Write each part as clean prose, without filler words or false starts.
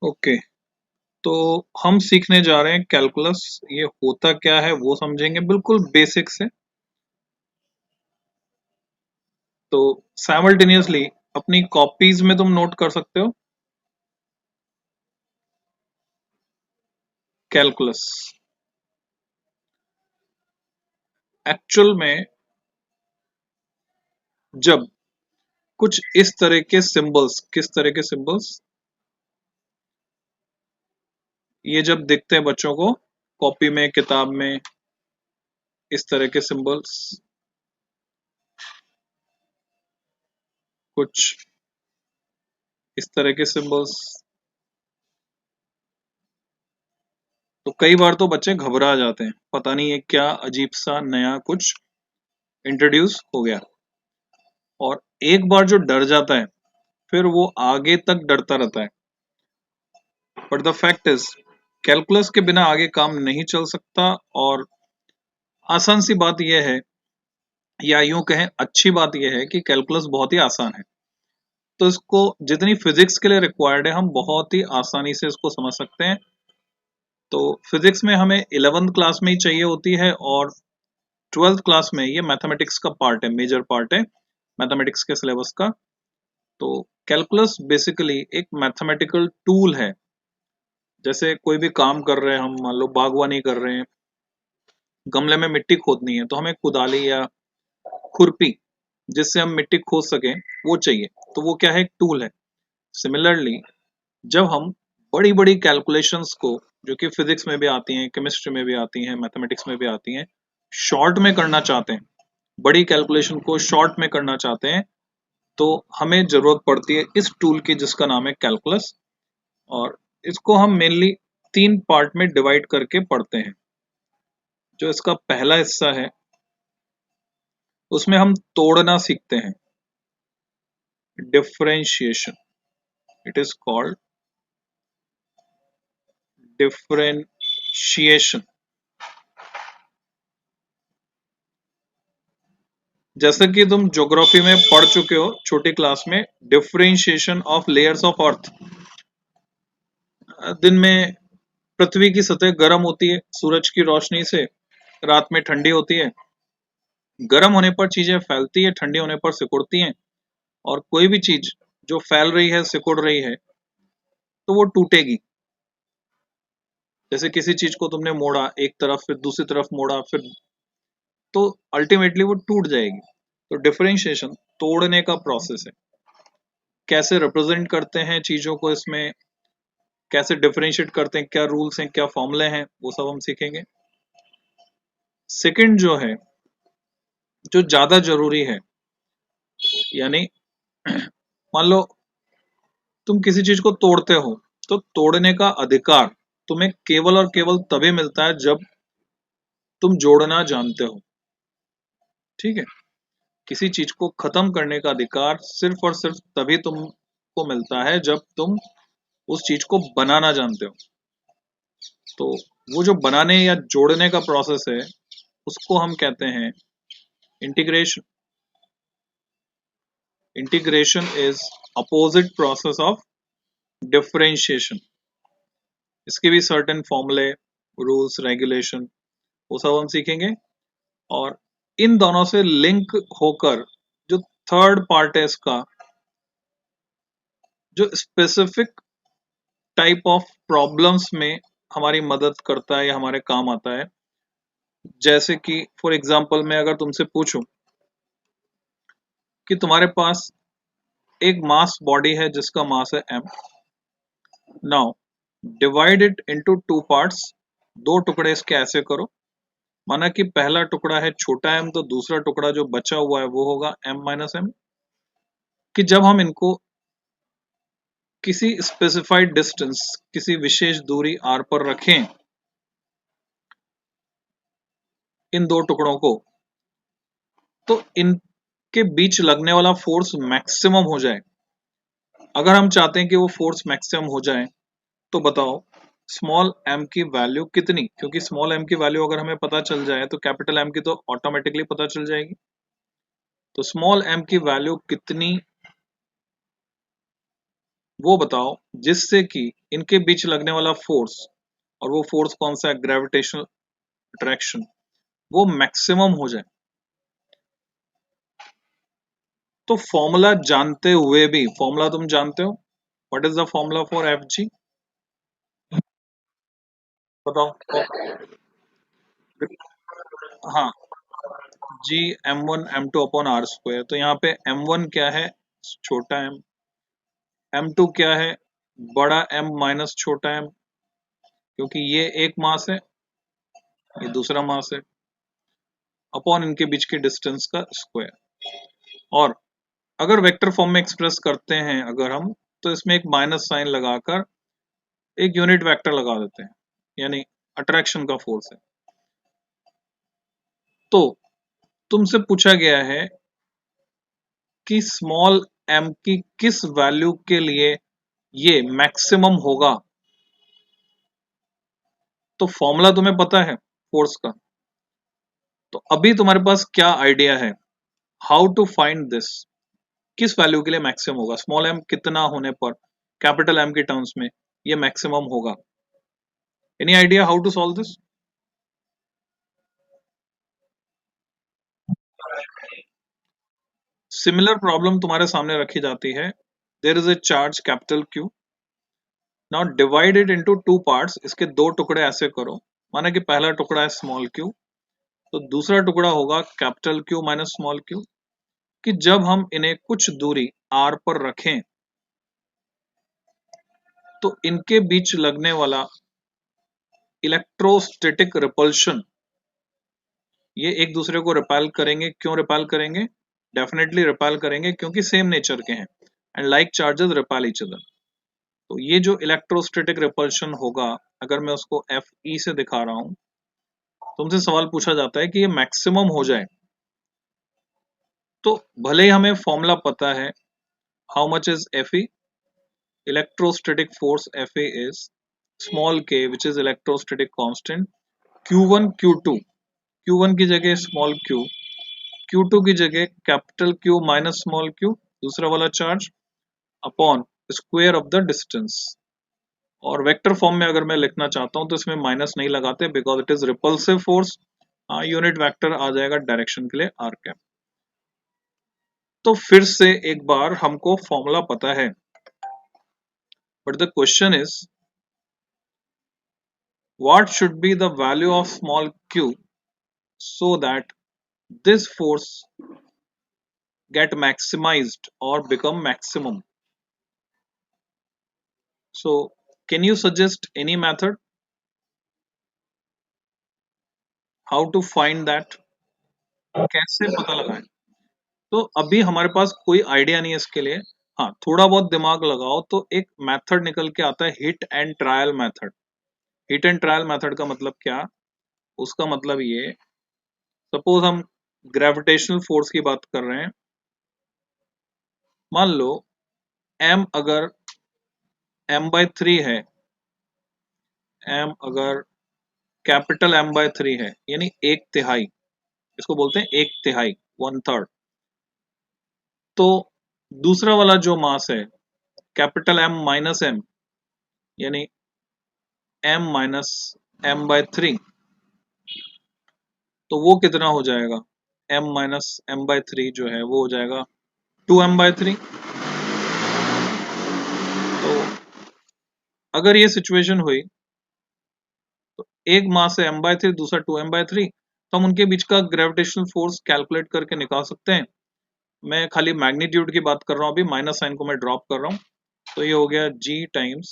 Okay. तो हम सीखने जा रहे हैं कैलकुलस। ये होता क्या है वो समझेंगे बिल्कुल बेसिक से। तो साइमल्टेनियसली अपनी कॉपीज में तुम नोट कर सकते हो कैलकुलस। एक्चुअल में जब कुछ इस तरह के सिंबल्स, किस तरह के सिंबल्स, ये जब दिखते हैं बच्चों को कॉपी में, किताब में, इस तरह के सिंबल्स, कुछ इस तरह के सिंबल्स, तो कई बार तो बच्चे घबरा जाते हैं, पता नहीं ये क्या अजीब सा नया कुछ इंट्रोड्यूस हो गया। और एक बार जो डर जाता है फिर वो आगे तक डरता रहता है। But the fact is calculus के बिना आगे काम नहीं चल सकता। और आसान सी बात यह है, या यूं कहें अच्छी बात यह है कि कैलकुलस बहुत ही आसान है। तो इसको जितनी फिजिक्स के लिए रिक्वायर्ड है हम बहुत ही आसानी से इसको समझ सकते हैं। तो फिजिक्स में हमें 11th क्लास में ही चाहिए होती है, और 12th क्लास में ये मैथमेटिक्स का पार्ट है, मेजर पार्ट है मैथमेटिक्स के सिलेबस का। तो कैलकुलस बेसिकली एक मैथमेटिकल टूल है। जैसे कोई भी काम कर रहे हैं हम, मान लो बागवानी कर रहे हैं, गमले में मिट्टी खोदनी है तो हमें कुदाली या खुरपी जिससे हम मिट्टी खोद सकें वो चाहिए। तो वो क्या है, एक टूल है। सिमिलरली जब हम बड़ी बड़ी कैलकुलेशंस को, जो कि फिजिक्स में भी आती हैं, केमिस्ट्री में भी आती हैं, मैथमेटिक्स में भी आती हैं, शॉर्ट में करना चाहते हैं, बड़ी कैलकुलेशन को शॉर्ट में करना चाहते हैं, तो हमें जरूरत पड़ती है इस टूल की जिसका नाम है कैलकुलस। और इसको हम मेनली 3 पार्ट में डिवाइड करके पढ़ते हैं। जो इसका पहला हिस्सा है उसमें हम तोड़ना सीखते हैं, differentiation. It is called differentiation. जैसे कि तुम ज्योग्राफी में पढ़ चुके हो छोटी क्लास में, differentiation of layers of earth. दिन में पृथ्वी की सतह गर्म होती है सूरज की रोशनी से, रात में ठंडी होती है। गर्म होने पर चीजें फैलती है, ठंडी होने पर सिकुड़ती हैं। और कोई भी चीज जो फैल रही है, सिकुड़ रही है, तो वो टूटेगी। जैसे किसी चीज को तुमने मोड़ा एक तरफ, फिर दूसरी तरफ मोड़ा, फिर, तो अल्टीमेटली वो टूट जाएगी। तो डिफरेंशिएशन तोड़ने का प्रोसेस है। कैसे रिप्रेजेंट करते हैं चीजों को इसमें, कैसे डिफरेंशिएट करते हैं, क्या रूल्स हैं, क्या फॉर्मूले हैं, वो सब हम सीखेंगे। सेकंड जो है, जो ज्यादा जरूरी है, यानी मान लो तुम किसी चीज को तोड़ते हो, तो तोड़ने का अधिकार तुम्हें केवल और केवल तभी मिलता है जब तुम जोड़ना जानते हो। ठीक है। किसी चीज को खत्म करने का अधिकार सिर्फ और सिर्फ तभी तुमको मिलता है जब तुम उस चीज को बनाना जानते हो। तो वो जो बनाने या जोड़ने का प्रोसेस है उसको हम कहते हैं integration. Integration is opposite process of differentiation. इसके भी सर्टेन फॉर्मूले, रूल्स, रेगुलेशन, वो सब हम सीखेंगे। और इन दोनों से लिंक होकर जो थर्ड पार्ट है इसका, जो स्पेसिफिक टाइप ऑफ प्रॉब्लम्स में हमारी मदद करता है या हमारे काम आता है। जैसे कि फॉर एग्जांपल मैं अगर तुमसे पूछूं कि तुम्हारे पास एक मास बॉडी है जिसका मास है m। Now divide it into 2 parts. 2 टुकड़े इसके ऐसे करो, माना कि पहला टुकड़ा है छोटा m, तो दूसरा टुकड़ा जो बचा हुआ है वो होगा m माइनस m। कि जब हम इनको किसी स्पेसिफाइड डिस्टेंस, किसी विशेष दूरी r पर रखें, इन 2 टुकड़ों को, तो इनके बीच लगने वाला फोर्स मैक्सिमम हो जाए। अगर हम चाहते हैं कि वो फोर्स मैक्सिमम हो जाए, तो बताओ स्मॉल m की वैल्यू कितनी, क्योंकि स्मॉल m की वैल्यू अगर हमें पता चल जाए तो कैपिटल M की तो ऑटोमेटिकली पता चल जाएगी। तो स्मॉल m की वैल्यू कितनी वो बताओ, जिससे कि इनके बीच लगने वाला फोर्स, और वो फोर्स कौन सा है, ग्रेविटेशनल अट्रैक्शन, वो मैक्सिमम हो जाए। तो फॉर्मूला जानते हुए भी, फॉर्मूला तुम जानते हो, what is the formula for F G, बताओ। हाँ, G M one M two upon R square. तो यहाँ पे एम वन क्या है, छोटा एम, एम टू क्या है, बड़ा एम माइनस छोटा एम, क्योंकि ये एक मास है, ये दूसरा मास है, अपॉन इनके बीच के डिस्टेंस का स्क्वायर। और अगर वेक्टर फॉर्म में एक्सप्रेस करते हैं अगर हम, तो इसमें एक माइनस साइन लगाकर एक यूनिट वेक्टर लगा देते हैं, यानी अट्रैक्शन का फोर्स है। तो तुमसे पूछा गया है कि स्मॉल एम की किस वैल्यू के लिए ये मैक्सिमम होगा। तो फॉर्मूला तुम्हें पता है फोर्स का, तो अभी तुम्हारे पास क्या आइडिया है, हाउ टू फाइंड दिस, किस वैल्यू के लिए मैक्सिमम होगा, स्मॉल एम कितना होने पर कैपिटल एम के टर्म्स में ये मैक्सिमम होगा। Any idea how to solve this? Similar problem तुम्हारे सामने रखी जाती है। There is a charge capital Q, now divide it into two parts, इसके दो टुकड़े ऐसे करो, माना कि पहला टुकड़ा है स्मॉल क्यू, तो दूसरा टुकड़ा होगा capital Q minus small Q, कि जब हम इन्हें कुछ दूरी r पर रखें तो इनके बीच लगने वाला इलेक्ट्रोस्टैटिक रिपल्शन, ये एक दूसरे को रिपेल करेंगे। क्यों रिपेल करेंगे? डेफिनेटली रिपेल करेंगे क्योंकि सेम नेचर के हैं, and like charges repel each other. तो ये जो इलेक्ट्रोस्टैटिक रिपल्शन होगा, अगर मैं उसको एफ ई से दिखा रहा हूं, तुमसे सवाल पूछा जाता है कि ये मैक्सिमम हो जाए, तो भले ही हमें फॉर्मूला पता है, how much is F E, electrostatic force Fa is small k, which is electrostatic constant, Q1 Q2, Q1 की जगह स्मॉल q, Q2 की जगह capital Q minus small q, दूसरा वाला charge, upon square of the distance. और vector form में अगर मैं लिखना चाहता हूं तो इसमें माइनस नहीं लगाते, because it is repulsive force, unit vector आ जाएगा डायरेक्शन के लिए आर कैप। तो फिर से एक बार हमको फॉर्मूला पता है, but the question is what should be the value of small q so that this force get maximized or become maximum. So can you suggest any method how to find that, कैसे पता लगाएं? तो अभी हमारे पास कोई idea नहीं है इसके लिए, हाँ थोड़ा बहुत दिमाग लगाओ तो एक मेथड निकल के आता है, hit and trial method. Hit and trial method का मतलब क्या, उसका मतलब ये, सपोज हम ग्रेविटेशनल फोर्स की बात कर रहे हैं, मान लो m अगर m/3 है, m अगर कैपिटल m/3 है, यानी एक तिहाई, इसको बोलते हैं एक तिहाई, वन थर्ड। तो दूसरा वाला जो मास है कैपिटल M माइनस एम, यानी m माइनस m/3, तो वो कितना हो जाएगा, m माइनस m/3 जो है वो हो जाएगा 2m/3। तो अगर ये सिचुएशन हुई तो एक मास है m/3, दूसरा 2m/3, तो हम उनके बीच का ग्रेविटेशनल फोर्स कैलकुलेट करके निकाल सकते हैं। मैं खाली मैग्नीट्यूड की बात कर रहा हूं, अभी माइनस साइन को मैं ड्रॉप कर रहा हूं, तो ये हो गया g times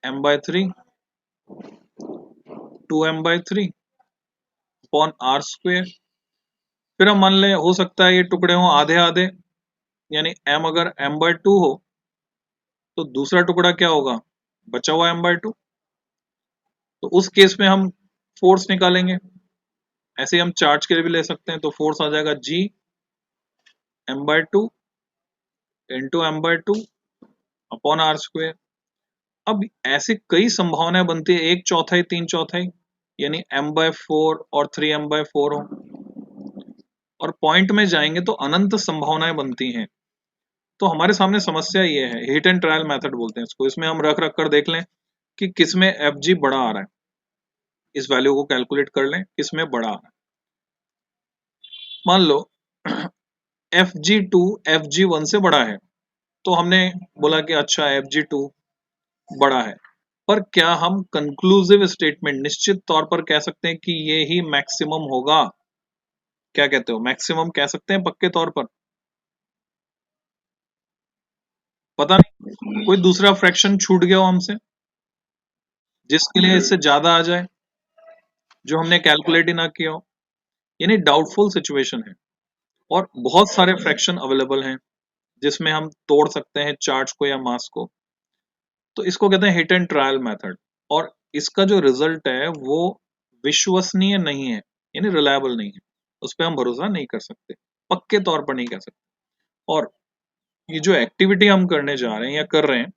m/3 2m/3 upon R square. फिर हम मान लें हो सकता है ये टुकड़े हों आधे आधे, यानी m अगर m/2 हो तो दूसरा टुकड़ा क्या होगा, बचा हुआ m/2। तो उस केस में हम फोर्स निकालेंगे, ऐसे ही हम चार्ज के लिए भी ले सकते हैं, तो फोर्स आ जाएगा g m/2 into m/2 upon R square. अब ऐसे कई संभावनाएं बनती है, एक चौथाई तीन चौथाई, यानी m/4 और 3m/4 हो, और पॉइंट में जाएंगे तो अनंत संभावनाएं बनती हैं। तो हमारे सामने समस्या ये है, हिट एंड ट्रायल मेथड बोलते हैं इसको। इसमें हम रख रख कर देख लें कि किसमें एफ जी बड़ा आ रहा है, इस वैल्यू को कैलकुलेट कर लें किसमें बड़ा आ रहा है। मान लो F G two F G one से बड़ा है, तो हमने बोला कि अच्छा एफ जी टू बड़ा है, पर क्या हम कंक्लूसिव स्टेटमेंट निश्चित तौर पर कह सकते हैं कि ये ही मैक्सिमम होगा? क्या कहते हो, मैक्सिमम कह सकते हैं पक्के तौर पर? पता नहीं, कोई दूसरा फ्रैक्शन छूट गया हो हमसे जिसके लिए इससे ज्यादा आ जाए, जो हमने कैलकुलेट ही ना किया हो, यानी डाउटफुल सिचुएशन है। और बहुत सारे फ्रैक्शन अवेलेबल हैं जिसमें हम तोड़ सकते हैं चार्ज को या मास को। तो इसको कहते हैं हिट एंड ट्रायल मेथड। और इसका जो रिजल्ट है वो विश्वसनीय नहीं है, यानी रिलायबल नहीं है, उस पर हम भरोसा नहीं कर सकते, पक्के तौर पर नहीं कह सकते। और ये जो एक्टिविटी हम करने जा रहे हैं या कर रहे हैं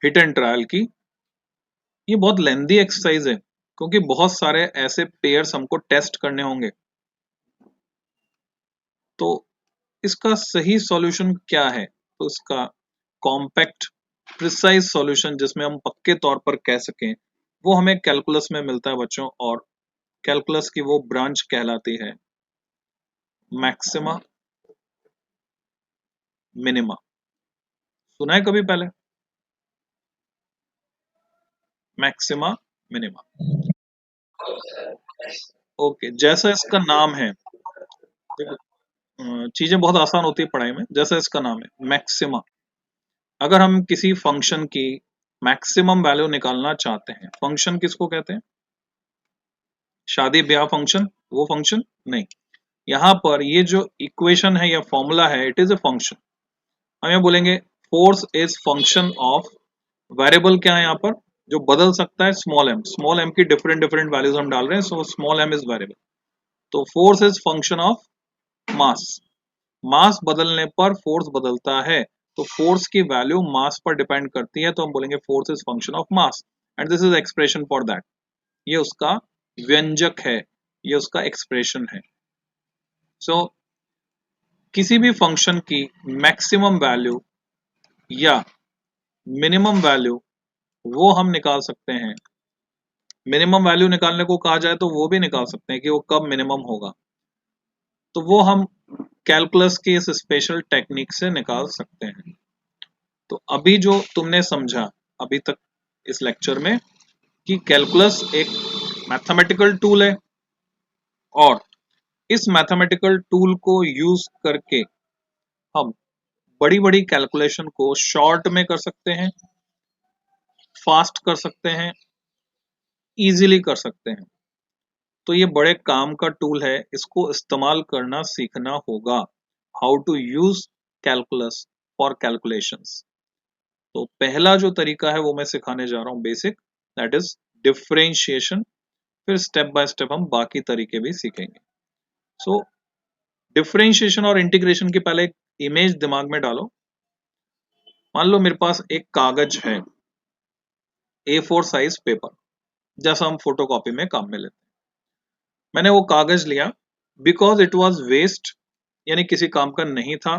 हिट एंड ट्रायल की, ये बहुत लेंदी एक्सरसाइज है, क्योंकि बहुत सारे ऐसे पेयर्स हमको टेस्ट करने होंगे। तो इसका सही सॉल्यूशन क्या है? तो इसका कॉम्पैक्ट प्रिसाइज सॉल्यूशन जिसमें हम पक्के तौर पर कह सकें, वो हमें कैलकुलस में मिलता है बच्चों। और कैलकुलस की वो ब्रांच कहलाती है मैक्सिमा मिनिमा। सुना है कभी पहले मैक्सिमा मिनिमा? ओके, जैसा इसका नाम है, देखो चीजें बहुत आसान होती है पढ़ाई में। जैसा इसका नाम है मैक्सिमा, अगर हम किसी फंक्शन की मैक्सिमम वैल्यू निकालना चाहते हैं, फंक्शन किसको कहते हैं? शादी ब्याह फंक्शन, वो फंक्शन नहीं। यहाँ पर ये जो इक्वेशन है या फॉर्मूला है, इट इज ए फंक्शन। हम ये बोलेंगे force is function of variable, क्या है यहाँ पर जो बदल सकता है? Small M. स्मॉल एम की डिफरेंट डिफरेंट वैल्यूज हम डाल रहे हैं, so small M is variable. तो force is function of mass. Mass बदलने पर फोर्स बदलता है, तो फोर्स की वैल्यू मास पर डिपेंड करती है, तो हम बोलेंगे force is function of mass, and this is expression for that. ये उसका व्यंजक है, ये उसका एक्सप्रेशन है। सो किसी भी फंक्शन की मैक्सिमम वैल्यू या मिनिमम वैल्यू वो हम निकाल सकते हैं। मिनिमम वैल्यू निकालने को कहा जाए तो वो भी निकाल सकते हैं कि वो कब मिनिमम होगा, तो वो हम कैलकुलस की इस स्पेशल टेक्निक से निकाल सकते हैं। तो अभी जो तुमने समझा अभी तक इस लेक्चर में कि कैलकुलस एक मैथमेटिकल टूल है, और इस मैथमेटिकल टूल को यूज करके हम बड़ी बड़ी कैलकुलेशन को शॉर्ट में कर सकते हैं, फास्ट कर सकते हैं, इजीली कर सकते हैं। तो ये बड़े काम का टूल है, इसको इस्तेमाल करना सीखना होगा। How to use calculus for calculations. तो पहला जो तरीका है वो मैं सिखाने जा रहा हूं, बेसिक, दैट इज डिफरेंशिएशन। फिर स्टेप बाय स्टेप हम बाकी तरीके भी सीखेंगे। सो डिफरेंशिएशन और इंटीग्रेशन की पहले एक इमेज दिमाग में डालो। मान लो मेरे पास एक कागज है, A4 साइज पेपर, जैसा हम फोटोकॉपी में काम में लेते हैं। मैंने वो कागज लिया बिकॉज इट वॉज वेस्ट, यानी किसी काम का नहीं था।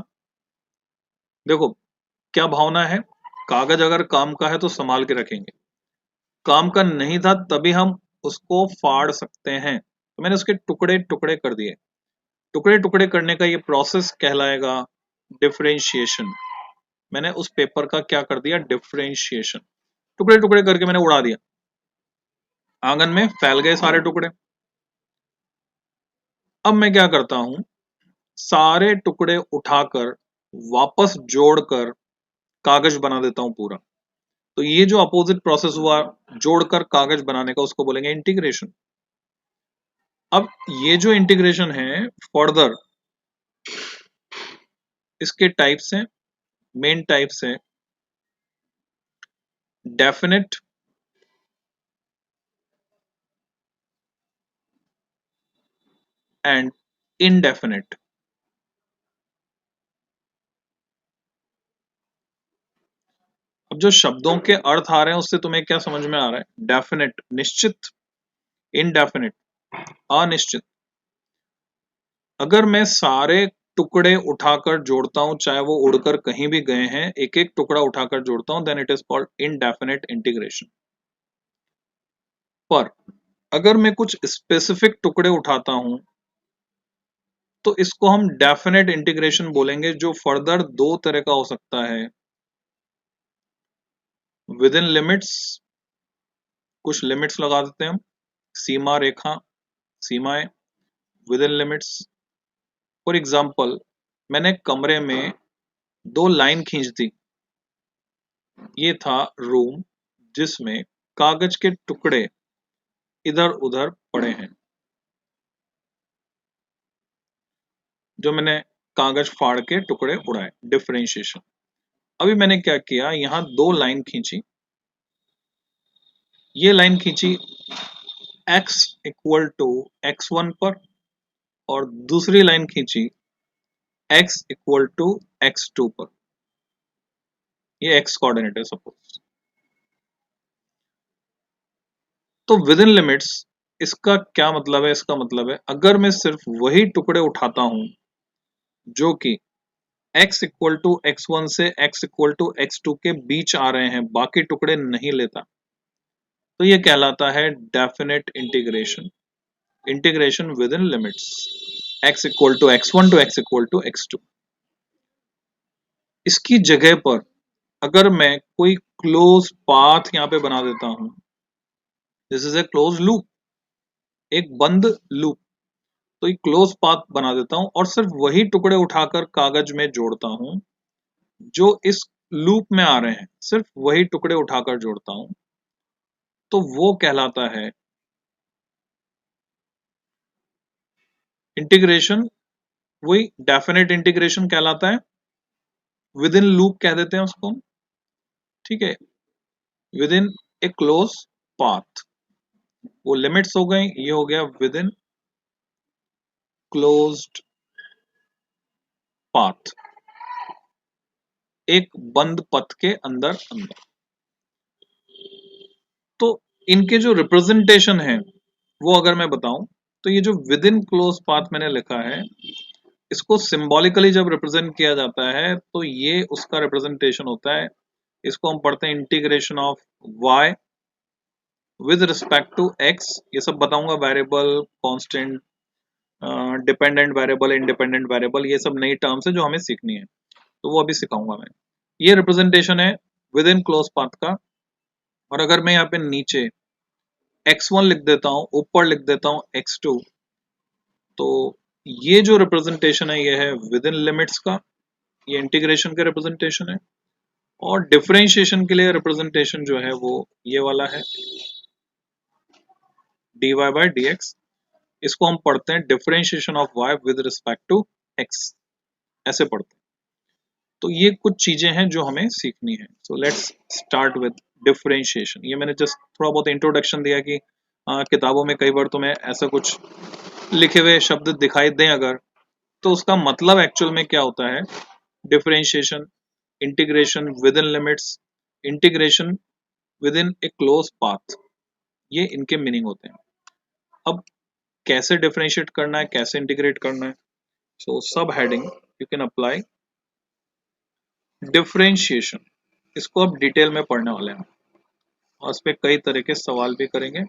देखो क्या भावना है, कागज अगर काम का है तो संभाल के रखेंगे, काम का नहीं था तभी हम उसको फाड़ सकते हैं। तो मैंने उसके टुकड़े टुकड़े कर दिए। टुकड़े टुकड़े करने का ये प्रोसेस कहलाएगा डिफरेंशिएशन। मैंने उस पेपर का क्या कर दिया? डिफरेंशिएशन। टुकड़े टुकड़े करके मैंने उड़ा दिया, आंगन में फैल गए सारे टुकड़े। अब मैं क्या करता हूं, सारे टुकड़े उठाकर वापस जोड़कर कागज बना देता हूं पूरा। तो ये जो अपोजिट प्रोसेस हुआ जोड़कर कागज बनाने का, उसको बोलेंगे इंटीग्रेशन। अब ये जो इंटीग्रेशन है फर्दर, इसके टाइप्स हैं, मेन टाइप्स है डेफिनेट, एंड इनडेफिनेट। अब जो शब्दों के अर्थ आ रहे हैं उससे तुम्हें क्या समझ में आ रहा है? डेफिनेट निश्चित, इनडेफिनेट अनिश्चित। अगर मैं सारे टुकड़े उठाकर जोड़ता हूं, चाहे वो उड़कर कहीं भी गए हैं, एक एक टुकड़ा उठाकर जोड़ता हूं, then it is called indefinite integration. पर अगर मैं कुछ स्पेसिफिक टुकड़े उठाता हूं तो इसको हम डेफिनेट इंटीग्रेशन बोलेंगे, जो फर्दर दो तरह का हो सकता है। विद इन लिमिट्स, कुछ लिमिट्स लगा देते हैं हम, सीमा रेखा, सीमाएं, with in limits. For example, मैंने कमरे में दो लाइन खींच दी। ये था रूम जिसमें कागज के टुकड़े इधर उधर पड़े हैं। जो मैंने कागज फाड़ के टुकड़े उड़ाए, डिफरेंशिएशन। अभी मैंने क्या किया, यहां दो लाइन खींची। ये लाइन खींची x इक्वल टू x1 पर, और दूसरी लाइन खींची x इक्वल टू x2 पर। ये x कोऑर्डिनेट है सपोज। तो विद इन लिमिट्स इसका क्या मतलब है? इसका मतलब है अगर मैं सिर्फ वही टुकड़े उठाता हूं जो कि x इक्वल टू x1 से x इक्वल टू x2 के बीच आ रहे हैं, बाकी टुकड़े नहीं लेता, तो ये कहलाता है definite integration. Integration within limits x equal to x1 to x equal to x2। इसकी जगह पर अगर मैं कोई क्लोज पाथ यहां पे बना देता हूं, this is a close loop, एक बंद लूप, तो एक क्लोज पाथ बना देता हूं और सिर्फ वही टुकड़े उठाकर कागज में जोड़ता हूं जो इस लूप में आ रहे हैं, सिर्फ वही टुकड़े उठाकर जोड़ता हूं, तो वो कहलाता है इंटीग्रेशन। वही डेफिनेट इंटीग्रेशन कहलाता है। विद इन लूप कह देते हैं उसको हम, ठीक है, with in A close path. वो लिमिट्स हो गई, ये हो गया विद इन क्लोज्ड पाथ, एक बंद पथ के अंदर अंदर। तो इनके जो रिप्रेजेंटेशन है वो अगर मैं बताऊं, तो ये जो विद इन क्लोज पाथ मैंने लिखा है, इसको सिंबॉलिकली जब रिप्रेजेंट किया जाता है तो ये उसका रिप्रेजेंटेशन होता है। इसको हम पढ़ते हैं integration of y with respect to x। ये सब बताऊंगा, variable, constant, dependent variable, independent variable, ये सब नई टर्म्स है जो हमें सीखनी है, तो वो अभी सिखाऊंगा मैं। ये रिप्रेजेंटेशन है विद इन क्लोज पाथ का। और अगर मैं यहाँ पे नीचे x1 लिख देता हूँ, ऊपर लिख देता हूँ x2, तो ये जो रिप्रेजेंटेशन है ये है विद इन लिमिट्स का, ये इंटीग्रेशन का रिप्रेजेंटेशन है। और डिफरेंशिएशन के लिए रिप्रेजेंटेशन जो है वो ये वाला है, dy बाई dx। इसको हम पढ़ते हैं differentiation of y with respect to x, ऐसे पढ़ते हैं। तो ये कुछ चीजें हैं जो हमें सीखनी है। So let's start with differentiation. ये मैंने जस्ट थोड़ा बहुत इंट्रोडक्शन दिया कि किताबों में कई बार तुम्हें ऐसा कुछ लिखे हुए शब्द दिखाई दें अगर, तो उसका मतलब एक्चुअल में क्या होता है। Differentiation, integration within limits, integration with in A close path, ये इनके मीनिंग होते हैं। अब कैसे डिफरेंशिएट करना है, कैसे इंटीग्रेट करना है, सो सब heading you can apply differentiation. इसको अब डिटेल में पढ़ने वाले हैं और इस पे कई तरह के सवाल भी करेंगे,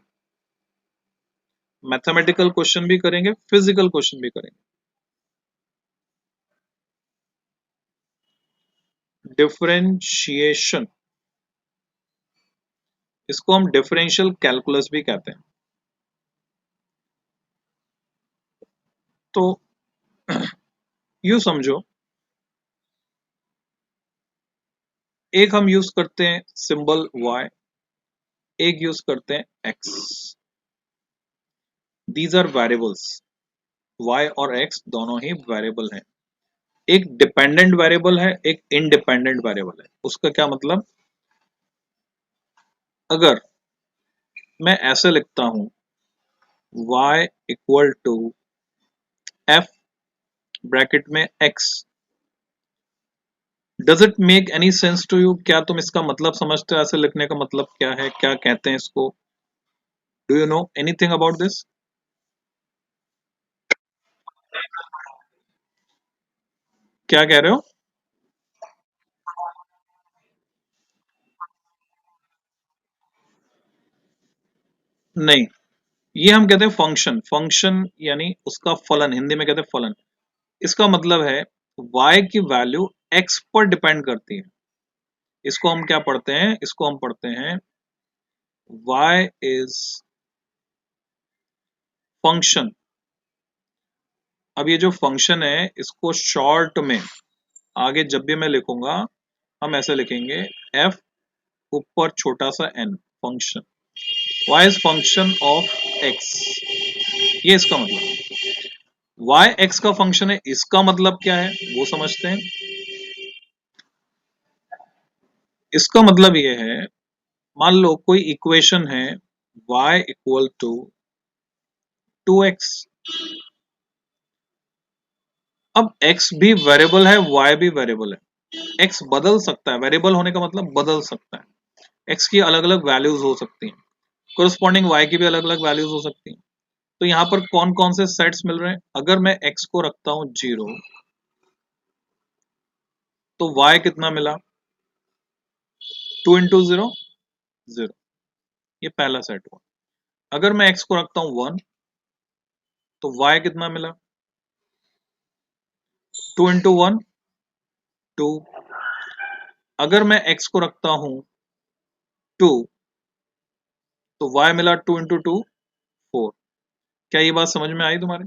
मैथमेटिकल क्वेश्चन भी करेंगे, फिजिकल क्वेश्चन भी करेंगे। डिफरेंशिएशन, इसको हम डिफरेंशियल कैलकुलस भी कहते हैं। तो यू समझो, एक हम यूज करते हैं सिंबल y, एक यूज करते हैं x। These are variables, y और x दोनों ही वेरिएबल हैं। एक डिपेंडेंट वेरिएबल है, एक इंडिपेंडेंट वेरिएबल है। उसका क्या मतलब, अगर मैं ऐसे लिखता हूं y equal to f bracket में x, does it make any sense to you? क्या तुम इसका मतलब समझते हो? ऐसे लिखने का मतलब क्या है, क्या कहते हैं इसको? Do you know anything about this? क्या कह रहे हो? नहीं, ये हम कहते हैं फंक्शन। फंक्शन यानी उसका फलन, हिंदी में कहते हैं फलन। इसका मतलब है y की वैल्यू x पर डिपेंड करती है। इसको हम क्या पढ़ते हैं? इसको हम पढ़ते हैं y इज फंक्शन। अब ये जो फंक्शन है इसको शॉर्ट में आगे जब भी मैं लिखूंगा हम ऐसे लिखेंगे f ऊपर छोटा सा n, function. y is function of x, ये इसका मतलब। y x का फंक्शन है, इसका मतलब क्या है वो समझते हैं। इसका मतलब ये है, मान लो कोई इक्वेशन है y इक्वल टू 2x। अब x भी वेरिएबल है, y भी वेरिएबल है। x बदल सकता है, वेरिएबल होने का मतलब बदल सकता है। x की अलग अलग वैल्यूज हो सकती हैं, कोरस्पॉन्डिंग y की भी अलग अलग वैल्यूज हो सकती हैं। तो यहाँ पर कौन कौन से सेट्स मिल रहे हैं? अगर मैं x को रखता हूं 0 तो y कितना मिला? 2 इंटू 0 0, ये पहला सेट हुआ। अगर मैं x को रखता हूं 1 तो y कितना मिला? 2 इंटू 1 2। अगर मैं x को रखता हूं 2 तो y मिला 2 इंटू 2 4। क्या ये बात समझ में आई तुम्हारे?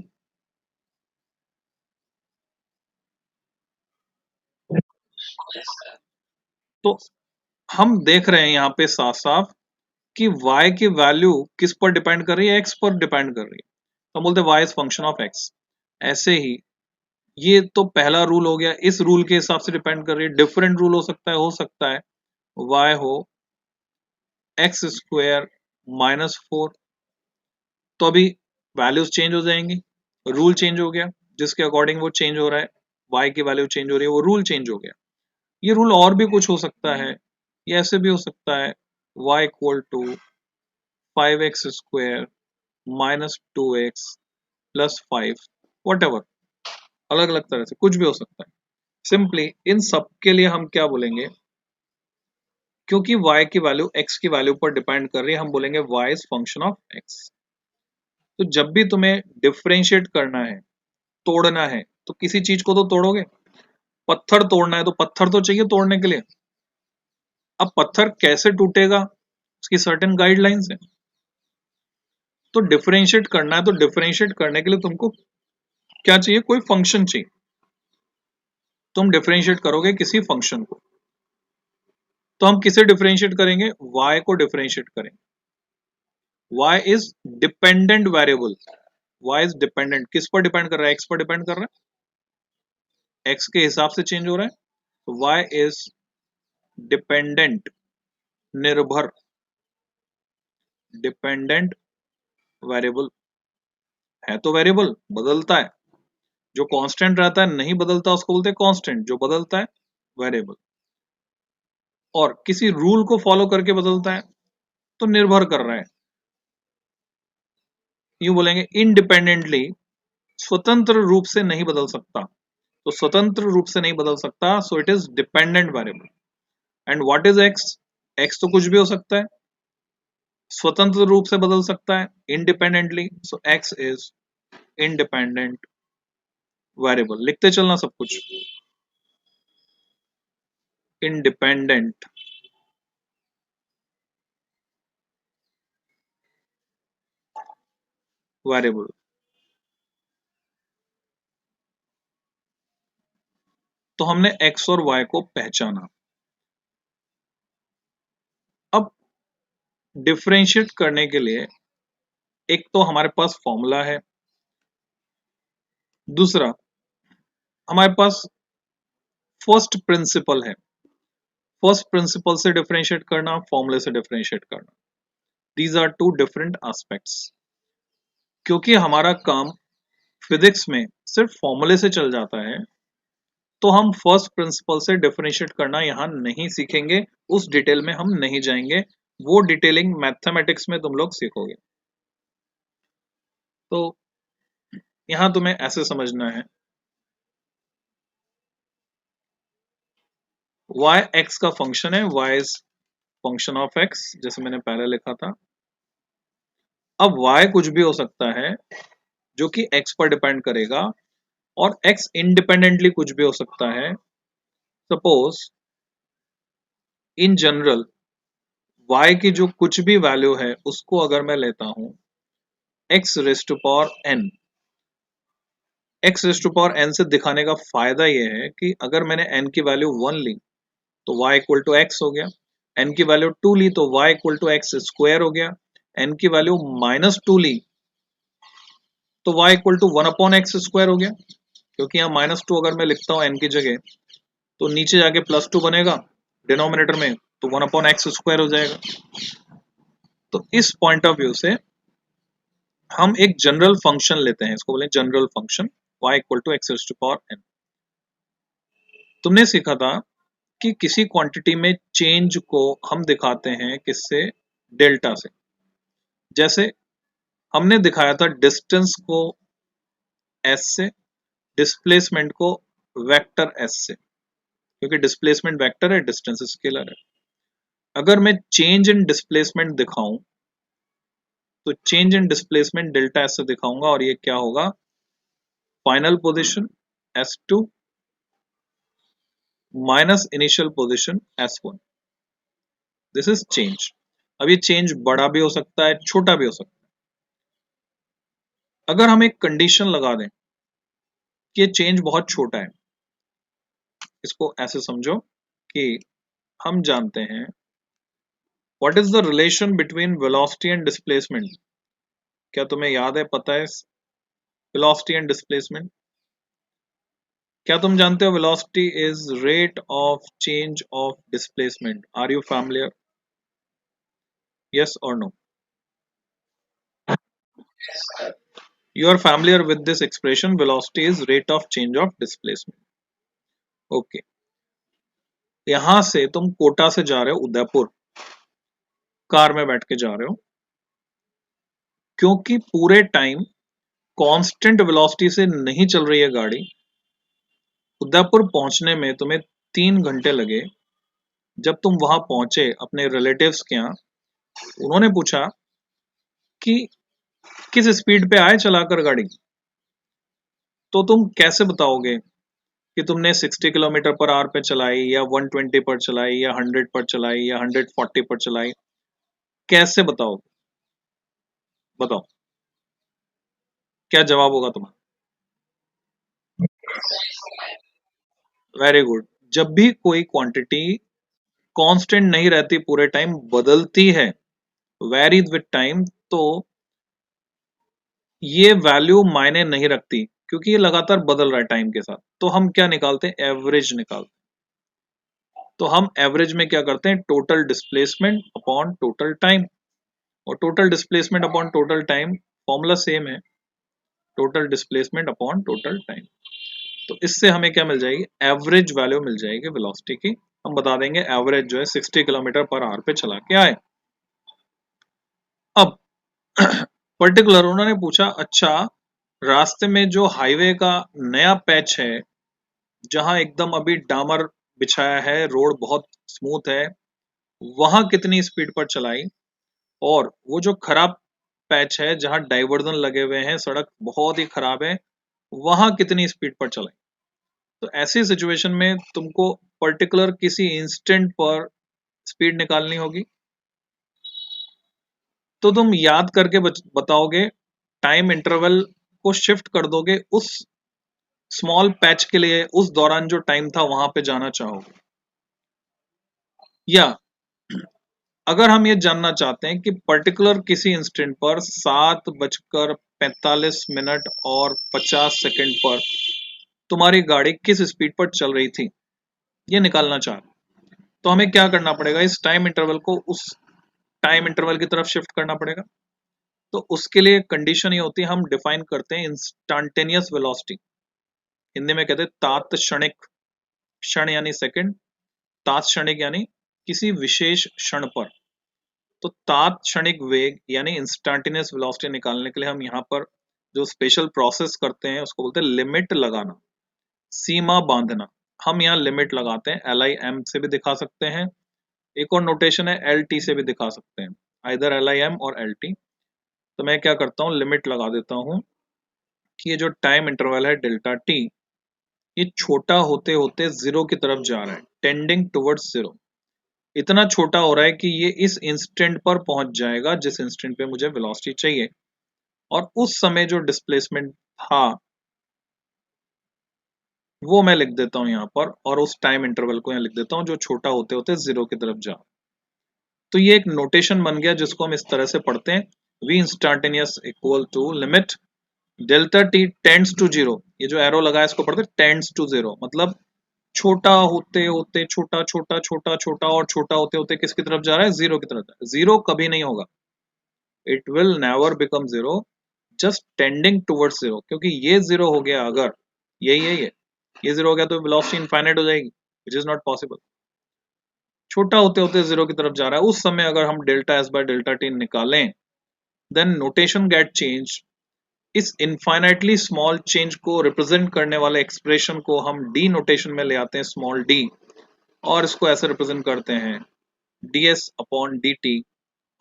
तो हम देख रहे हैं यहाँ पे साफ साफ कि y की वैल्यू किस पर डिपेंड कर रही है? x पर डिपेंड कर रही है। तो हम बोलते हैं y is function of x। ऐसे ही ये तो पहला रूल हो गया, इस रूल के हिसाब से डिपेंड कर रही है। डिफरेंट रूल हो सकता है y हो एक्स स्क्वायर -4, तो अभी वैल्यूज चेंज हो जाएंगी, रूल चेंज हो गया, जिसके अकॉर्डिंग वो चेंज हो रहा है, y की वैल्यू चेंज हो रही है, वो रूल चेंज हो गया। ये रूल और भी कुछ हो सकता है, ये ऐसे भी हो सकता है y equal to 5x² -2x +5, whatever, अलग अलग तरह से कुछ भी हो सकता है। सिंपली इन सब के लिए हम क्या बोलेंगे? क्योंकि y की वैल्यू x की वैल्यू पर डिपेंड कर रही है, हम बोलेंगे y is function of x। तो जब भी तुम्हें डिफरेंशिएट करना है, तोड़ना है, तो किसी चीज को तो तोड़ोगे। पत्थर तोड़ना है तो पत्थर तो चाहिए तोड़ने के लिए। अब पत्थर कैसे टूटेगा, उसकी सर्टेन गाइडलाइंस है। तो डिफरेंशिएट करना है तो डिफरेंशिएट करने के लिए तुमको क्या चाहिए? कोई फंक्शन चाहिए। तुम डिफरेंशिएट करोगे किसी फंक्शन को, तो हम किसे डिफरेंशिएट करेंगे? y को डिफरेंशिएट करेंगे। y is dependent variable. y is dependent, किस पर डिपेंड कर रहा है? x पर डिपेंड कर रहा है, x के हिसाब से चेंज हो रहा है। तो y इज डिपेंडेंट, निर्भर, डिपेंडेंट वेरिएबल। है तो वेरिएबल, बदलता है। जो कांस्टेंट रहता है नहीं बदलता उसको बोलते हैं कांस्टेंट, जो बदलता है वेरिएबल। और किसी रूल को फॉलो करके बदलता है तो निर्भर कर रहा है। यूं बोलेंगे इनडिपेंडेंटली, स्वतंत्र रूप से नहीं बदल सकता। तो स्वतंत्र रूप से नहीं बदल सकता, so it is dependent variable. And what is x? X तो कुछ भी हो सकता है, स्वतंत्र रूप से बदल सकता है independently, so x is independent variable. लिखते चलना सब कुछ, इंडिपेंडेंट वेरिएबल। तो हमने x और y को पहचाना। अब डिफरेंशिएट करने के लिए एक तो हमारे पास फॉर्मूला है, दूसरा हमारे पास फर्स्ट प्रिंसिपल है। फर्स्ट प्रिंसिपल से डिफरेंशिएट करना, फॉर्मूले से डिफरेंशिएट करना, these are two different aspects. क्योंकि हमारा काम फिजिक्स में सिर्फ फॉर्मूले से चल जाता है, तो हम फर्स्ट प्रिंसिपल से डिफरेंशिएट करना यहाँ नहीं सीखेंगे, उस डिटेल में हम नहीं जाएंगे। वो डिटेलिंग मैथमेटिक्स में तुम लोग सीखोगे। तो यहाँ तुम्हें ऐसे समझना है, y x का फंक्शन है, y is function of x, जैसे मैंने पहले लिखा था। अब y कुछ भी हो सकता है जो कि x पर डिपेंड करेगा, और x इंडिपेंडेंटली कुछ भी हो सकता है। सपोज इन जनरल y की जो कुछ भी वैल्यू है उसको अगर मैं लेता हूं x raise to power n, x raise to power n से दिखाने का फायदा यह है कि अगर मैंने n की वैल्यू 1 ली तो y इक्वल टू x हो गया, n की वैल्यू 2 ली तो y equal to x square हो गया, n की वैल्यू -2 ली तो y equal to 1 upon x square हो गया। क्योंकि यहाँ -2 अगर मैं लिखता हूँ n की जगह तो नीचे जाके +2 बनेगा डिनोमिनेटर में, तो 1 अपॉन एक्स स्क्वायर हो जाएगा। तो इस पॉइंट ऑफ व्यू से हम एक जनरल फंक्शन लेते हैं, इसको बोले general function y equal to x to power n। तुमने सीखा था कि किसी क्वांटिटी में चेंज को हम दिखाते हैं किससे, डेल्टा से। जैसे हमने दिखाया था डिस्टेंस को s से, डिस्प्लेसमेंट को वेक्टर s से, क्योंकि डिस्प्लेसमेंट वेक्टर है, डिस्टेंस स्केलर है। अगर मैं चेंज इन डिस्प्लेसमेंट दिखाऊं तो change in displacement delta s से दिखाऊंगा, और ये क्या होगा, final position s2 minus initial position s1, this is change. अब ये चेंज बड़ा भी हो सकता है, छोटा भी हो सकता है। अगर हम एक कंडीशन लगा दें कि ये चेंज बहुत छोटा है, इसको ऐसे समझो कि हम जानते हैं what is the relation between velocity and displacement. क्या तुम्हें याद है, पता है वेलोसिटी एंड डिस्प्लेसमेंट? क्या तुम जानते हो velocity is rate of change of displacement? Are you familiar? Yes और no? You are familiar with this expression, velocity is rate of change of displacement. Okay. यहां से तुम कोटा से जा रहे हो उदयपुर, कार में बैठ के जा रहे हो, क्योंकि पूरे टाइम कांस्टेंट वेलोसिटी से नहीं चल रही है गाड़ी। उदयपुर पहुंचने में तुम्हें 3 घंटे लगे। जब तुम वहां पहुंचे अपने रिलेटिव्स के यहाँ, उन्होंने पूछा कि किस स्पीड पे आए चलाकर गाड़ी, तो तुम कैसे बताओगे कि तुमने 60 किलोमीटर पर आवर पे चलाई, या 120 पर चलाई, या 100 पर चलाई, या 140 पर चलाई? कैसे बताओगे? बताओ क्या जवाब होगा तुम्हारा? Very good. जब भी कोई क्वांटिटी कांस्टेंट नहीं रहती, पूरे टाइम बदलती है, वेरीज विद टाइम, तो ये वैल्यू मायने नहीं रखती, क्योंकि ये लगातार बदल रहा है टाइम के साथ। तो हम क्या निकालते हैं, एवरेज निकालते हैं। तो हम एवरेज में क्या करते हैं, total displacement upon total time, और total displacement upon total time formula same है, total displacement upon total time. तो इससे हमें क्या मिल जाएगी, एवरेज वैल्यू मिल जाएगी वेलोसिटी की। हम बता देंगे एवरेज जो है 60 किलोमीटर पर आवर पे चला के आए। अब पर्टिकुलर उन्होंने पूछा, अच्छा रास्ते में जो हाईवे का नया पैच है, जहां एकदम अभी डामर बिछाया है, रोड बहुत स्मूथ है, वहां कितनी स्पीड पर चलाई, और वो जो खराब पैच है जहां डाइवर्जन लगे हुए हैं, सड़क बहुत ही खराब है, वहां कितनी स्पीड पर चलाई। तो ऐसी सिचुएशन में तुमको पर्टिकुलर किसी इंस्टेंट पर स्पीड निकालनी होगी। तो तुम याद करके बताओगे, टाइम इंटरवल को शिफ्ट कर दोगे उस स्मॉल पैच के लिए, उस दौरान जो टाइम था वहां पे जाना चाहोगे। या अगर हम ये जानना चाहते हैं कि पर्टिकुलर किसी इंस्टेंट पर 7:45 और 50 सेकंड पर तुम्हारी गाड़ी किस स्पीड पर चल रही थी, ये निकालना चाह रहे, तो हमें क्या करना पड़ेगा, इस टाइम इंटरवल को उस टाइम इंटरवल की तरफ शिफ्ट करना पड़ेगा। तो उसके लिए कंडीशन ये होती है, हम डिफाइन करते हैं इंस्टेंटेनियस वेलोसिटी, हिंदी में कहते हैं तात्क्षणिक, क्षण यानी सेकंड, तात्क्षणिक यानी किसी विशेष क्षण पर। तो तात्क्षणिक वेग यानी इंस्टेंटेनियस वेलोसिटी निकालने के लिए हम यहाँ पर जो स्पेशल प्रोसेस करते हैं उसको बोलते हैं लिमिट लगाना, सीमा बांधना। हम यहाँ लिमिट लगाते हैं, LIM से भी दिखा सकते हैं, एक और नोटेशन है LT से भी दिखा सकते हैं, आइदर LIM और LT। तो मैं क्या करता हूँ, लिमिट लगा देता हूँ कि ये जो टाइम इंटरवल है डेल्टा टी, ये छोटा होते होते जीरो की तरफ जा रहा है, टेंडिंग टुवर्ड्स जीरो। इतना छोटा हो रहा है कि ये इस इंस्टेंट पर पहुंच जाएगा जिस इंस्टेंट पे मुझे वेलोसिटी चाहिए, और उस समय जो डिस्प्लेसमेंट था वो मैं लिख देता हूँ यहाँ पर, और उस टाइम इंटरवल को यहाँ लिख देता हूँ जो छोटा होते होते जीरो की तरफ जा। तो ये एक नोटेशन बन गया जिसको हम इस तरह से पढ़ते हैं, v instantaneous equal to limit delta t tends to zero. ये जो एरो लगा है इसको पढ़ते हैं टेंड्स टू जीरो, मतलब छोटा होते होते छोटा छोटा छोटा छोटा और छोटा होते होते किसकी तरफ जा रहा है, जीरो की तरफ जा रहा है। जीरो कभी नहीं होगा, it will never become zero, just tending towards zero. क्योंकि ये जीरो हो गया, अगर यही है ये जीरो हो गया तो वेलोसिटी इनफाइनाइट हो जाएगी, विच इज नॉट पॉसिबल। छोटा होते होते जीरो की तरफ जा रहा है, उस समय अगर हम delta S by delta T निकालें, देन नोटेशन गेट चेंज। इस इनफाइनाइटली स्मॉल चेंज को रिप्रेजेंट करने वाले एक्सप्रेशन को हम डी नोटेशन में ले आते हैं, स्मॉल डी, और इसको ऐसे रिप्रेजेंट करते हैं ds अपॉन dt,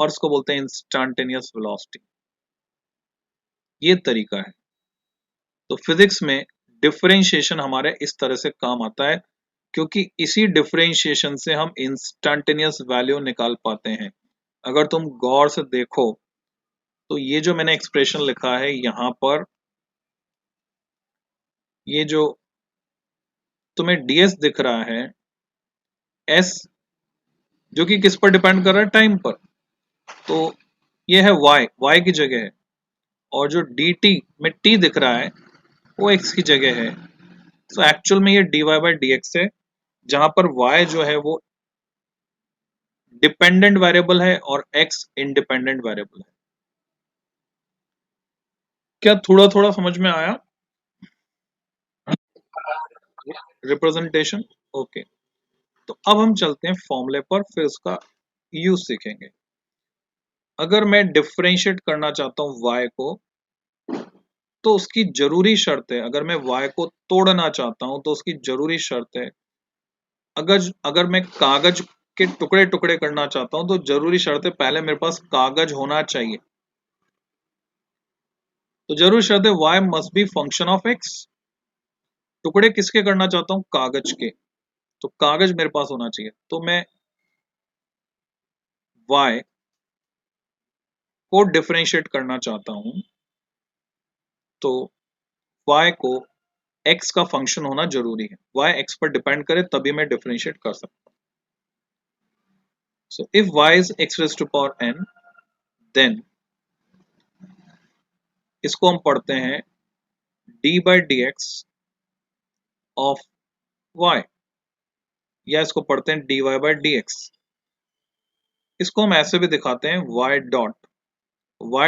और इसको बोलते हैं इंस्टेंटेनियस वेलोसिटी। ये तरीका है। तो फिजिक्स में डिफरेंशिएशन हमारे इस तरह से काम आता है, क्योंकि इसी डिफरेंशिएशन से हम इंस्टेंटेनियस वैल्यू निकाल पाते हैं। अगर तुम गौर से देखो तो ये जो मैंने एक्सप्रेशन लिखा है यहाँ पर, ये जो तुम्हें ds दिख रहा है, s जो कि किस पर डिपेंड कर रहा है, टाइम पर, तो ये है y की जगह है, और जो dt में t दिख रहा है वो x की जगह है। सो एक्चुअल में ये dy बाई dx है, जहां पर y जो है वो डिपेंडेंट वेरिएबल है और x इंडिपेंडेंट वेरिएबल है। क्या थोड़ा थोड़ा समझ में आया रिप्रेजेंटेशन? ओके। तो अब हम चलते हैं फॉर्मूले पर, फिर उसका यूज सीखेंगे। अगर मैं डिफरेंशिएट करना चाहता हूं y को, तो उसकी जरूरी शर्त है, अगर मैं y को तोड़ना चाहता हूं तो उसकी जरूरी शर्त है, अगर अगर मैं कागज के टुकड़े टुकड़े करना चाहता हूं तो जरूरी शर्त है पहले मेरे पास कागज होना चाहिए। तो जरूरी शर्त है y must be function of x। टुकड़े किसके करना चाहता हूं, कागज के, तो कागज मेरे पास होना चाहिए। तो मैं y को डिफरेंशिएट करना चाहता हूं, तो y को x का फंक्शन होना जरूरी है, y x पर डिपेंड करे तभी मैं डिफरेंशिएट कर सकता हूं। So if y is x raise to power n, then इसको हम पढ़ते हैं d by d x of y, या इसको पढ़ते हैं dy बाई डी एक्स। इसको हम ऐसे भी दिखाते हैं y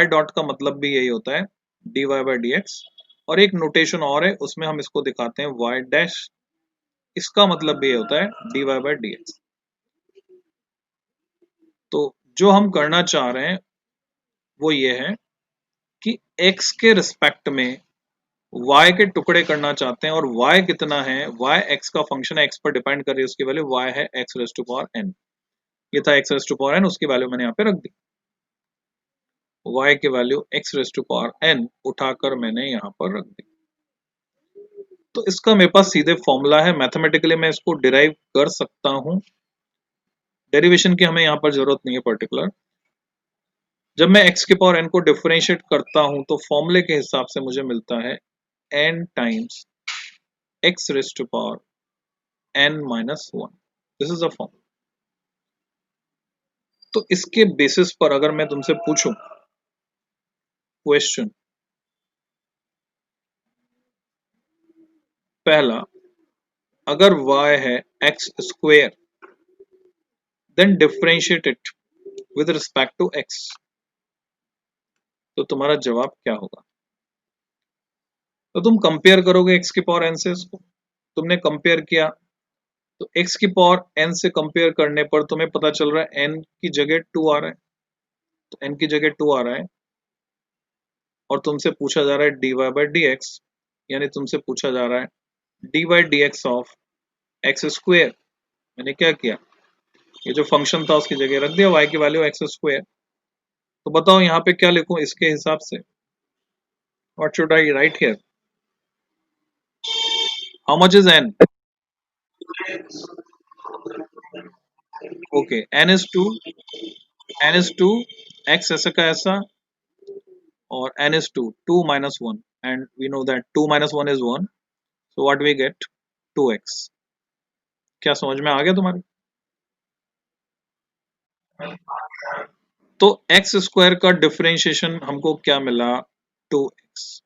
डॉट का मतलब भी यही होता है dy बाई डी एक्स, और एक नोटेशन और है उसमें हम इसको दिखाते हैं y डैश, इसका मतलब भी ये होता है dy बाई डी एक्स। तो जो हम करना चाह रहे हैं वो ये है कि x के रिस्पेक्ट में y के टुकड़े करना चाहते हैं, और y कितना है, y x का फंक्शन है, x पर डिपेंड कर रही है, उसकी वैल्यू y है x raise to power n। ये था x raise to power n, उसकी वैल्यू मैंने यहाँ पे रख दी, y की value x raise to power n उठाकर मैंने यहाँ पर रख दी। तो इसका मेरे पास सीधे फॉर्मूला है, मैथमेटिकली मैं इसको डिराइव कर सकता हूँ, डेरिवेशन की हमें यहाँ पर जरूरत नहीं है पर्टिकुलर। जब मैं x के पावर n को डिफरेंशिएट करता हूँ तो फॉर्मूले के हिसाब से मुझे मिलता है n times x raise to power n minus 1। This is a form. तो इसके बेसिस पर अगर मैं तुमसे पूछूं क्वेश्चन, पहला, अगर y है x square, then differentiate it with respect to x, तो तुम्हारा जवाब क्या होगा? तो तुम कंपेयर करोगे x की पावर n से इसको, तुमने कंपेयर किया तो x की पावर n से कंपेयर करने पर तुम्हें पता चल रहा है n की जगह 2 आ रहा है, तो n की जगह 2 आ रहा है, और तुमसे पूछा जा रहा है dy बाई डी एक्स, यानी तुमसे पूछा जा रहा है dy by d x of x square. मैंने क्या किया, ये जो फंक्शन था उसकी जगह रख दिया y की वैल्यू एक्स स्क्वेयर। तो बताओ यहाँ पे क्या लिखूं इसके हिसाब से, what should I right here, how much is n? Okay, n is 2, x ऐसा का ऐसा, और n is 2, 2 minus 1, and we know that 2 minus 1 is 1, so what we get, 2x। क्या समझ में आ गया तुम्हारे? तो एक्स स्क्वायर का डिफरेंशिएशन हमको क्या मिला, 2x।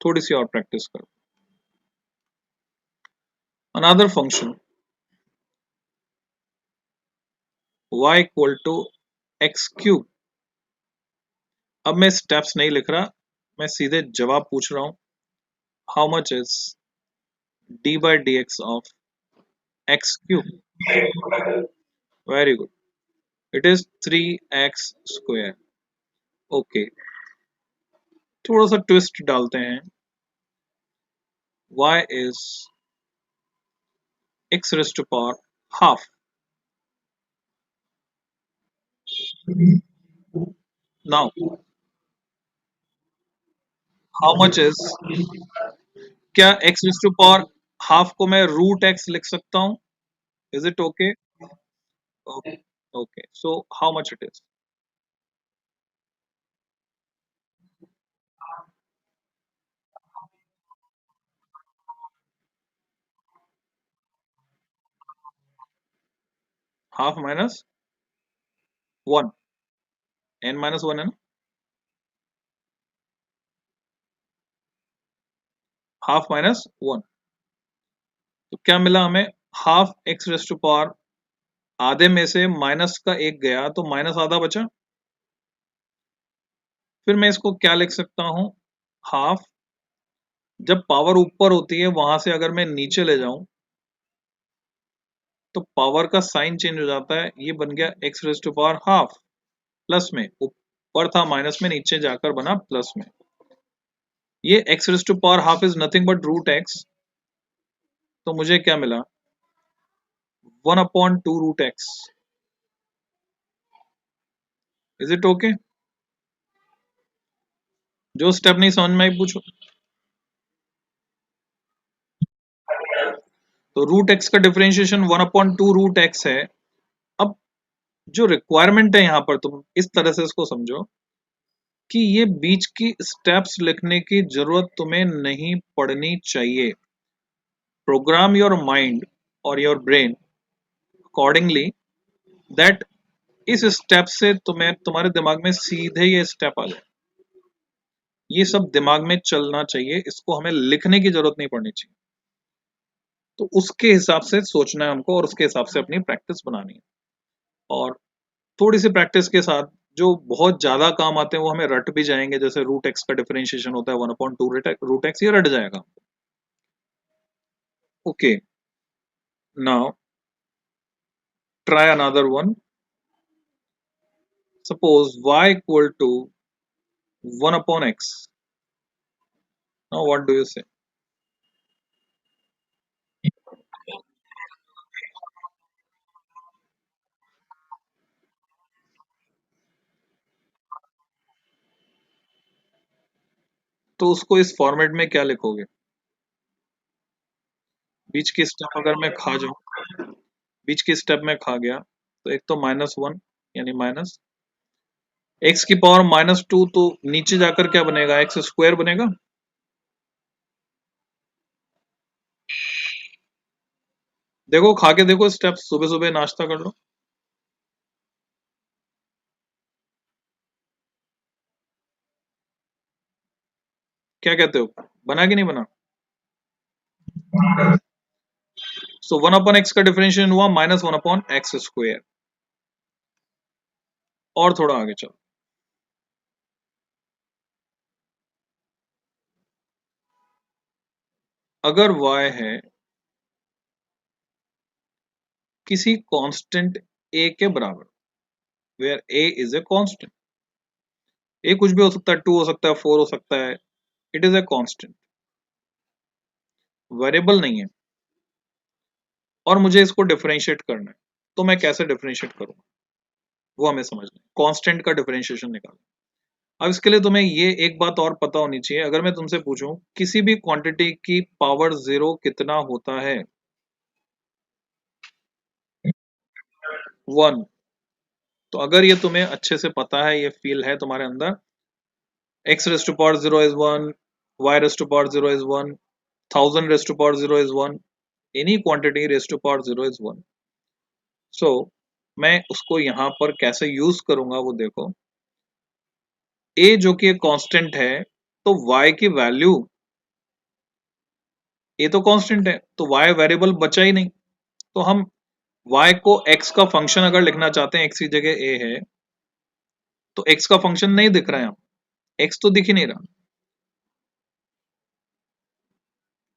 थोड़ी सी और प्रैक्टिस करो। Another function y equal to x cube. अब मैं स्टेप्स नहीं लिख रहा, मैं सीधे जवाब पूछ रहा हूं, how much is D by d x of x cube. Very good, it is 3x square. Okay, थोड़ा सा ट्विस्ट डालते हैं, y is x raised to power half। Now how much is, क्या x raised to power half को मैं root x लिख सकता हूँ? Is it okay? Okay, okay, so how much it is? Half minus 1, n minus 1 है ना, half minus 1। तो क्या मिला हमें, half x raised to power, आधे में से माइनस का एक गया तो माइनस आधा बचा। फिर मैं इसको क्या लिख सकता हूँ, हाफ, जब पावर ऊपर होती है वहां से अगर मैं नीचे ले जाऊं तो पावर का साइन चेंज हो जाता है, ये बन गया x raise to power half, plus में, ऊपर था माइनस में, नीचे जाकर बना प्लस में। ये x raise to power half is nothing but root x, तो मुझे क्या मिला, 1/2 root x. Is it okay? जो स्टेप नहीं समझ में आई पूछो। तो रूट एक्स का डिफरेंशिएशन 1/2 रूट एक्स है। अब जो रिक्वायरमेंट है यहाँ पर, तुम इस तरह से इसको समझो कि ये बीच की स्टेप्स लिखने की जरूरत तुम्हें नहीं पड़नी चाहिए। प्रोग्राम योर माइंड और योर ब्रेन अकॉर्डिंगली दैट इस स्टेप से तुम्हें, तुम्हारे दिमाग में सीधे ये स्टेप आ जाए। ये सब दिमाग में चलना चाहिए, इसको हमें लिखने की जरूरत नहीं पड़नी चाहिए। तो उसके हिसाब से सोचना है हमको और उसके हिसाब से अपनी प्रैक्टिस बनानी है। और थोड़ी सी प्रैक्टिस के साथ जो बहुत ज्यादा काम आते हैं वो हमें रट भी जाएंगे, जैसे रूट एक्स का डिफरेंशिएशन होता है 1/2 रूट एक्स, ये रट जाएगा। Okay, now try another one. Suppose y equal to 1/x। Now what do you say? तो उसको इस फॉर्मेट में क्या लिखोगे? बीच की स्टेप अगर मैं खा जाऊं, बीच की स्टेप में खा गया तो एक तो -1, यानी माइनस एक्स की पावर -2, तो नीचे जाकर क्या बनेगा, एक्स स्क्वायर बनेगा। देखो खा के देखो स्टेप, सुबह सुबह नाश्ता कर लो। क्या कहते हो, बना कि नहीं बना? सो 1/x का डिफरेंशिएशन हुआ -1/x स्क्वायर। और थोड़ा आगे चलो, अगर y है किसी कांस्टेंट a के बराबर, where a is a constant, a कुछ भी हो सकता है, 2 हो सकता है, 4 हो सकता है, it is a constant, variable नहीं है। और मुझे इसको डिफरेंशिएट करना है, तो मैं कैसे डिफरेंशिएट करूंगा वो हमें समझना है। कांस्टेंट का डिफरेंशिएशन निकालना। अब इसके लिए तुम्हें ये एक बात और पता होनी चाहिए, अगर मैं तुमसे पूछूं किसी भी क्वांटिटी की पावर जीरो कितना होता है, 1। तो अगर ये तुम्हें अच्छे से पता है, ये फील है तुम्हारे अंदर, x raise to power zero is 1, y raise to power zero is 1, 1000 raise to power zero is 1, any quantity raise to power zero is 1। So मैं उसको यहाँ पर कैसे यूज करूंगा वो देखो। a जो कि एक कांस्टेंट है, तो y की वैल्यू, a तो कांस्टेंट है तो y वेरिएबल बचा ही नहीं, तो हम y को x का फंक्शन अगर लिखना चाहते हैं, x की जगह a है, तो x का फंक्शन नहीं दिख रहा है यहाँ, x तो दिख ही नहीं रहा।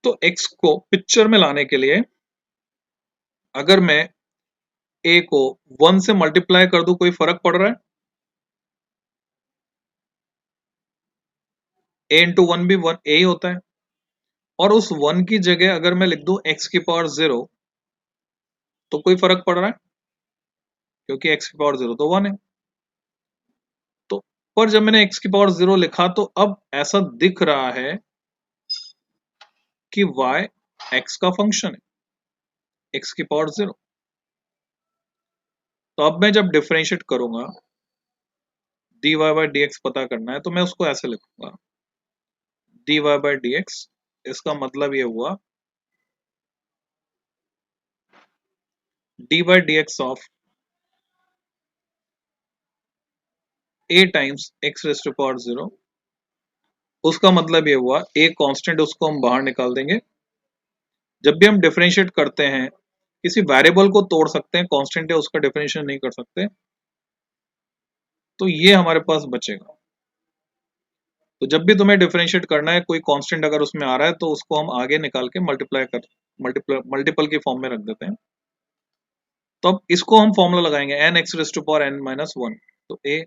तो x को पिक्चर में लाने के लिए अगर मैं a को 1 से मल्टीप्लाई कर दूं, कोई फर्क पड़ रहा है? a इंटू वन भी 1 a ही होता है, और उस 1 की जगह अगर मैं लिख दूं x की पावर 0, तो कोई फर्क पड़ रहा है? क्योंकि x की पावर 0 तो 1 है। तो पर जब मैंने x की पावर 0 लिखा, तो अब ऐसा दिख रहा है कि y x का फंक्शन है, x की पावर 0। तो अब मैं जब डिफरेंशिएट करूंगा, dy बाई dx पता करना है, तो मैं उसको ऐसे लिखूंगा, dy बाई dx, इसका मतलब ये हुआ d by dx of a times x raise to power 0। उसका मतलब ये हुआ a कांस्टेंट, उसको हम बाहर निकाल देंगे। जब भी हम डिफरेंशिएट करते हैं, किसी वेरिएबल को तोड़ सकते हैं, कांस्टेंट है उसका डिफरेंशिएट नहीं कर सकते, तो ये हमारे पास बचेगा। तो जब भी तुम्हें डिफरेंशिएट करना है, कोई कांस्टेंट अगर उसमें आ रहा है, तो उसको हम आगे निकाल के मल्टीपल की फॉर्म में रख देते हैं। तो अब इसको हम फॉर्मूला लगाएंगे, n x raise to power n minus 1। तो ए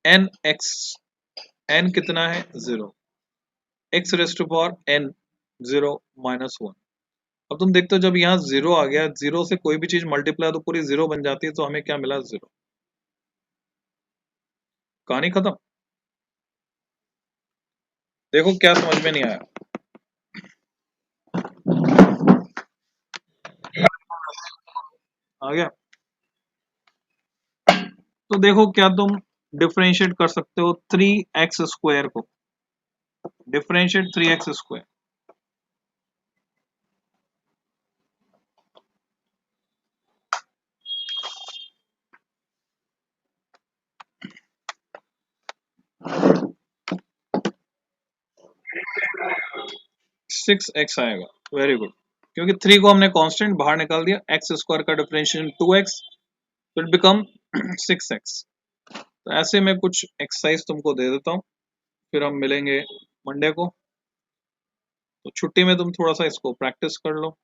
एन एक्स, एन कितना है 0, x raise to power n 0 minus 1। अब तुम देखते हो जब यहाँ 0 आ गया, 0 से कोई भी चीज मल्टीप्लाई तो पूरी 0 बन जाती है, तो हमें क्या मिला 0। कहानी खत्म। देखो क्या समझ में नहीं आया, आ गया? तो देखो क्या तुम डिफरेंशिएट कर सकते हो 3x स्क्वायर को, डिफरेंशिएट 3x स्क्वायर, 6x आएगा। वेरी गुड, क्योंकि 3 को हमने कांस्टेंट बाहर निकाल दिया, x स्क्वायर का डिफरेंशिएशन 2x, तो इट बिकम 6x। तो ऐसे में कुछ एक्सरसाइज तुमको दे देता हूँ, फिर हम मिलेंगे मंडे को। तो छुट्टी में तुम थोड़ा सा इसको प्रैक्टिस कर लो,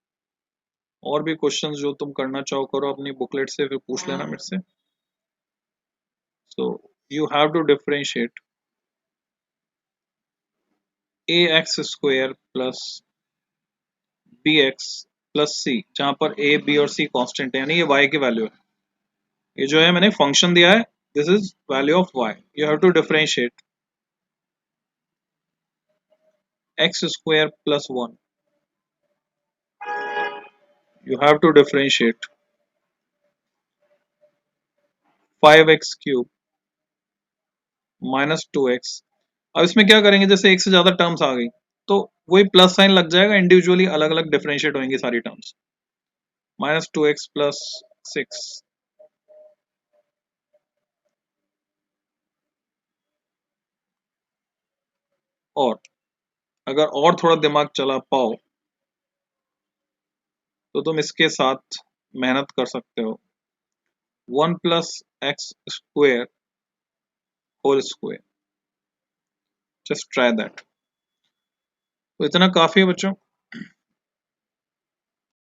और भी क्वेश्चंस जो तुम करना चाहो करो, अपनी बुकलेट से फिर पूछ लेना मेरे से। So you have to differentiate ax square plus bx plus c, जहां पर a b और c कांस्टेंट है, यानी ये y की वैल्यू है। ये जो है मैंने फंक्शन दिया है, this is value of y। You have to differentiate x square plus 1, you have to differentiate 5x cube minus 2x। अब इसमें क्या करेंगे, जैसे एक से ज्यादा टर्म्स आ गई, तो वही प्लस साइन लग जाएगा, इंडिविजुअली अलग अलग डिफरेंशिएट होंगी सारी टर्म्स। माइनस 2x प्लस 6, और अगर और थोड़ा दिमाग चला पाओ तो तुम इसके साथ मेहनत कर सकते हो, 1 plus x square whole square, just try that. तो इतना काफी है बच्चों।